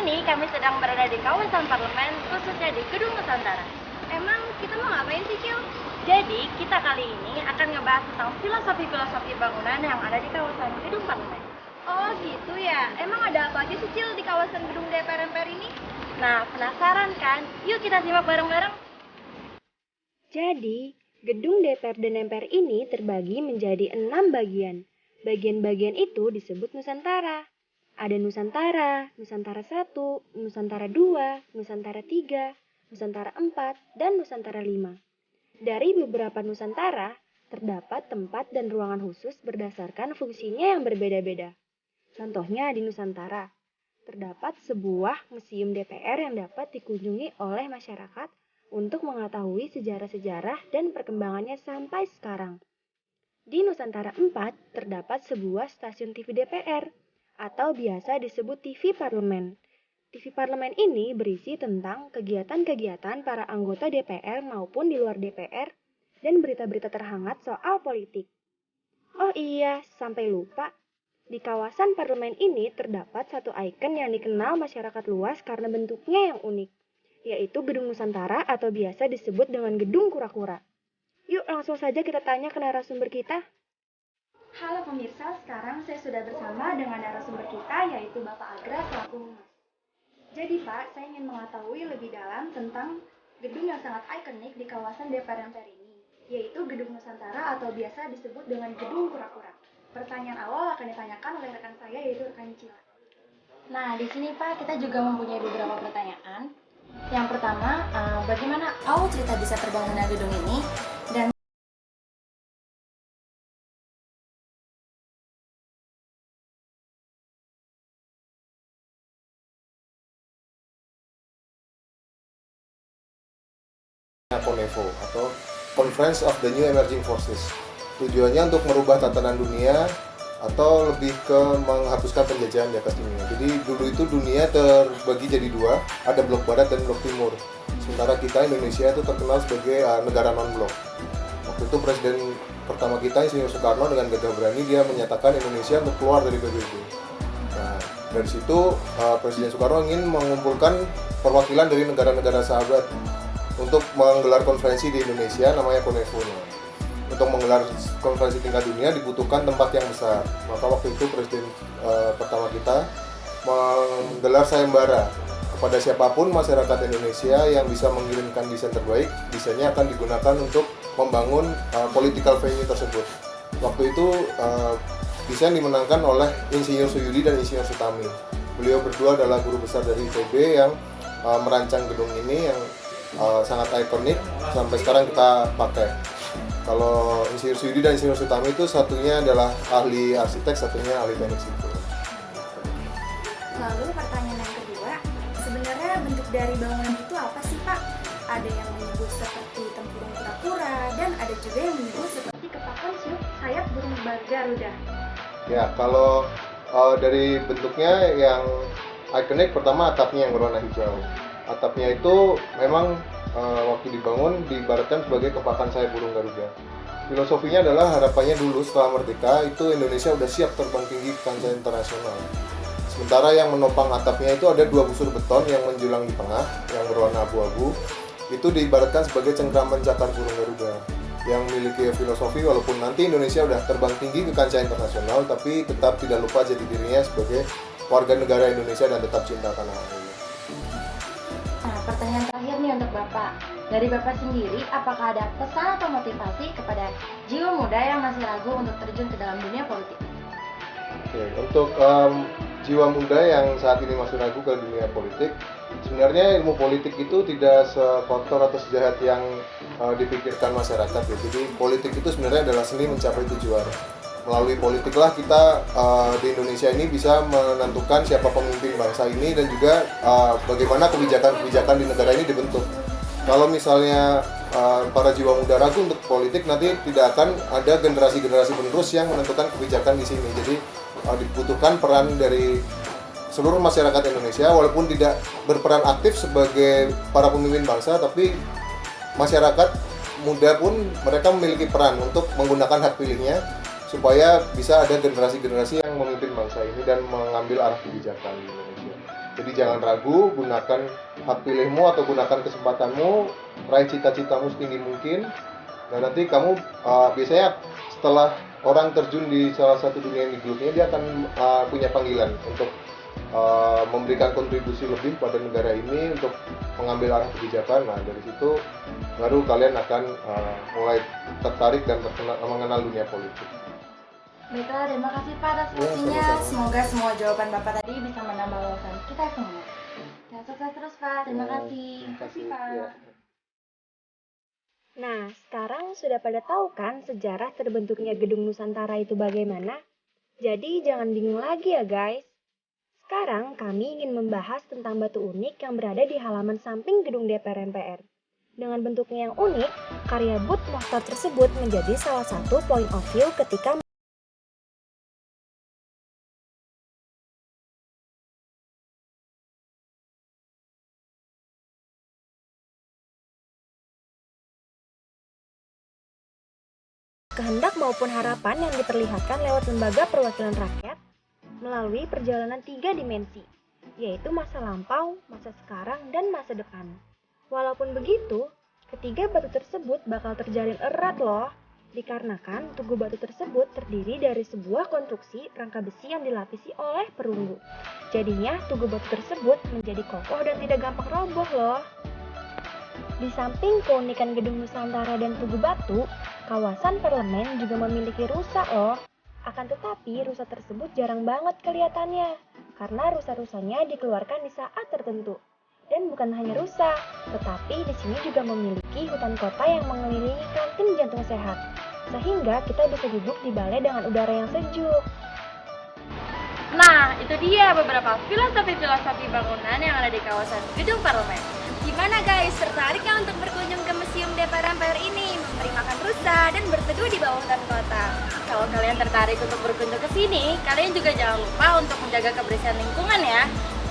ini kami sedang berada di kawasan parlemen, khususnya di Gedung Nusantara. Emang kita mau ngapain sih, Cil? Jadi, kita kali ini akan ngebahas tentang filosofi-filosofi bangunan yang ada di kawasan Gedung Parlemen. Oh gitu ya, emang ada apa aja sih, Cil, di kawasan gedung DPR MPR ini? Nah, penasaran kan? Yuk kita simak bareng-bareng. Jadi, gedung DPR dan MPR ini terbagi menjadi 6 bagian. Bagian-bagian itu disebut Nusantara. Ada Nusantara, Nusantara 1, Nusantara 2, Nusantara 3, Nusantara 4, dan Nusantara 5. Dari beberapa Nusantara, terdapat tempat dan ruangan khusus berdasarkan fungsinya yang berbeda-beda. Contohnya di Nusantara, terdapat sebuah museum DPR yang dapat dikunjungi oleh masyarakat untuk mengetahui sejarah-sejarah dan perkembangannya sampai sekarang. Di Nusantara 4 terdapat sebuah stasiun TV DPR atau biasa disebut TV Parlemen. TV Parlemen ini berisi tentang kegiatan-kegiatan para anggota DPR maupun di luar DPR dan berita-berita terhangat soal politik. Oh iya, sampai lupa. Di kawasan parlemen ini terdapat satu ikon yang dikenal masyarakat luas karena bentuknya yang unik, yaitu Gedung Nusantara atau biasa disebut dengan Gedung Kura-Kura. Yuk langsung saja kita tanya ke narasumber kita. Halo pemirsa, sekarang saya sudah bersama dengan narasumber kita, yaitu Bapak Agra selaku Humas. Jadi Pak, saya ingin mengetahui lebih dalam tentang gedung yang sangat ikonik di kawasan DPR MPR ini, yaitu Gedung Nusantara atau biasa disebut dengan Gedung Kura-Kura. Pertanyaan awal akan ditanyakan oleh rekan saya, yaitu rekan Cila. Nah, di sini Pak, kita juga mempunyai beberapa pertanyaan. Yang pertama, bagaimana awal cerita bisa terbangunnya gedung ini? Dan CONEFO atau Conference of the New Emerging Forces. Tujuannya untuk merubah tatanan dunia atau lebih ke menghapuskan penjajahan di atas dunia. Jadi dulu itu dunia terbagi jadi dua, ada blok barat dan blok timur. Sementara kita Indonesia itu terkenal sebagai negara non-blok. Waktu itu presiden pertama kita Insinyur Soekarno dengan gagah berani dia menyatakan Indonesia untuk keluar dari PBB. Nah, dari situ Presiden Soekarno ingin mengumpulkan perwakilan dari negara-negara sahabat untuk menggelar konferensi di Indonesia namanya CONEFO. Untuk menggelar konferensi tingkat dunia dibutuhkan tempat yang besar. Maka waktu itu presiden pertama kita menggelar sayembara kepada siapapun masyarakat Indonesia yang bisa mengirimkan desain terbaik. Desainnya akan digunakan untuk membangun political venue tersebut. Waktu itu desain dimenangkan oleh Insinyur Suyudi dan Insinyur Sutami. Beliau berdua adalah guru besar dari ITB yang merancang gedung ini yang sangat ikonik, sampai sekarang kita pakai. Kalau Insinyur Suyudi dan Insinyur Sutami itu satunya adalah ahli arsitek, satunya ahli teknik sipil. Lalu pertanyaan yang kedua, sebenarnya bentuk dari bangunan itu apa sih, Pak? Ada yang menyebut seperti tempurung kura-kura dan ada juga yang menyebut seperti kepakan sayap burung Garuda. Ya, kalau dari bentuknya yang ikonik, pertama atapnya yang berwarna hijau. Atapnya itu memang waktu dibangun diibaratkan sebagai kepakan sayap burung Garuda. Filosofinya adalah harapannya dulu setelah merdeka itu Indonesia udah siap terbang tinggi ke kancah internasional. Sementara yang menopang atapnya itu ada dua busur beton yang menjulang di tengah yang berwarna abu-abu. Itu diibaratkan sebagai cengkraman cakar burung Garuda yang memiliki filosofi walaupun nanti Indonesia udah terbang tinggi ke kancah internasional tapi tetap tidak lupa jati dirinya sebagai warga negara Indonesia dan tetap cinta tanah air. Nah, pertanyaan terakhir nih untuk Bapak. Dari Bapak sendiri, apakah ada pesan atau motivasi kepada jiwa muda yang masih ragu untuk terjun ke dalam dunia politik? Oke, untuk jiwa muda yang saat ini masih ragu ke dunia politik, sebenarnya ilmu politik itu tidak sekotor atau sejahat yang dipikirkan masyarakat ya. Jadi politik itu sebenarnya adalah seni mencapai tujuan. Melalui politiklah kita di Indonesia ini bisa menentukan siapa pemimpin bangsa ini dan juga bagaimana kebijakan-kebijakan di negara ini dibentuk. Kalau misalnya para jiwa muda ragu untuk politik, nanti tidak akan ada generasi-generasi penerus yang menentukan kebijakan di sini. Jadi dibutuhkan peran dari seluruh masyarakat Indonesia, walaupun tidak berperan aktif sebagai para pemimpin bangsa, tapi masyarakat muda pun mereka memiliki peran untuk menggunakan hak pilihnya supaya bisa ada generasi-generasi yang memimpin bangsa ini dan mengambil arah kebijakan di Indonesia. Jadi jangan ragu, gunakan hak pilihmu atau gunakan kesempatanmu, raih cita-citamu setinggi mungkin. Dan nanti kamu biasanya setelah orang terjun di salah satu dunia miglootnya, dia akan punya panggilan untuk memberikan kontribusi lebih pada negara ini untuk mengambil arah kebijakan. Nah dari situ baru kalian akan mulai tertarik dan mengenal dunia politik. Baiklah, terima kasih Pak atas waktunya. sama-sama. Semoga semua jawaban Bapak tadi Bisa menambah wawasan kita semua. Ya, sukses terus Pak. Terima kasih. Terima kasih. Pak. Ya. Nah, sekarang sudah pada tahu kan sejarah terbentuknya Gedung Nusantara itu bagaimana? Jadi jangan bingung lagi ya guys. Sekarang kami ingin membahas tentang batu unik yang berada di halaman samping gedung DPR MPR. Dengan bentuknya yang unik, karya Bud Mokhtar tersebut menjadi salah satu point of view ketika kehendak maupun harapan yang diperlihatkan lewat lembaga perwakilan rakyat melalui perjalanan 3 dimensi, yaitu masa lampau, masa sekarang, dan masa depan. Walaupun begitu, ketiga batu tersebut bakal terjalin erat loh, dikarenakan tugu batu tersebut terdiri dari sebuah konstruksi rangka besi yang dilapisi oleh perunggu. Jadinya tugu batu tersebut menjadi kokoh dan tidak gampang roboh loh. Di samping keunikan Gedung Nusantara dan Tugu Batu, kawasan parlemen juga memiliki rusa loh. Akan tetapi rusa tersebut jarang banget kelihatannya, karena rusa-rusanya dikeluarkan di saat tertentu. Dan bukan hanya rusa, tetapi di sini juga memiliki hutan kota yang mengelilingi kantin jantung sehat, sehingga kita bisa duduk di balai dengan udara yang sejuk. Nah, itu dia beberapa filosofi-filosofi bangunan yang ada di kawasan gedung parlemen. Gimana guys, tertarik nggak untuk berkunjung ke Museum DPR MPR ini, memberi makan rusa, dan berteduh di bawah hutan kota? Kalau kalian tertarik untuk berkunjung ke sini, kalian juga jangan lupa untuk menjaga kebersihan lingkungan ya.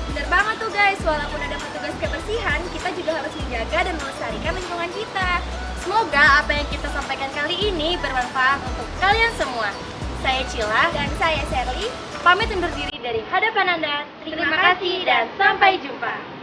Bener banget tuh guys, walaupun ada petugas kebersihan, kita juga harus menjaga dan melestarikan lingkungan kita. Semoga apa yang kita sampaikan kali ini bermanfaat untuk kalian semua. Saya Cila Dan saya Sherly. pamit undur diri dari hadapan Anda. Terima kasih dan sampai jumpa.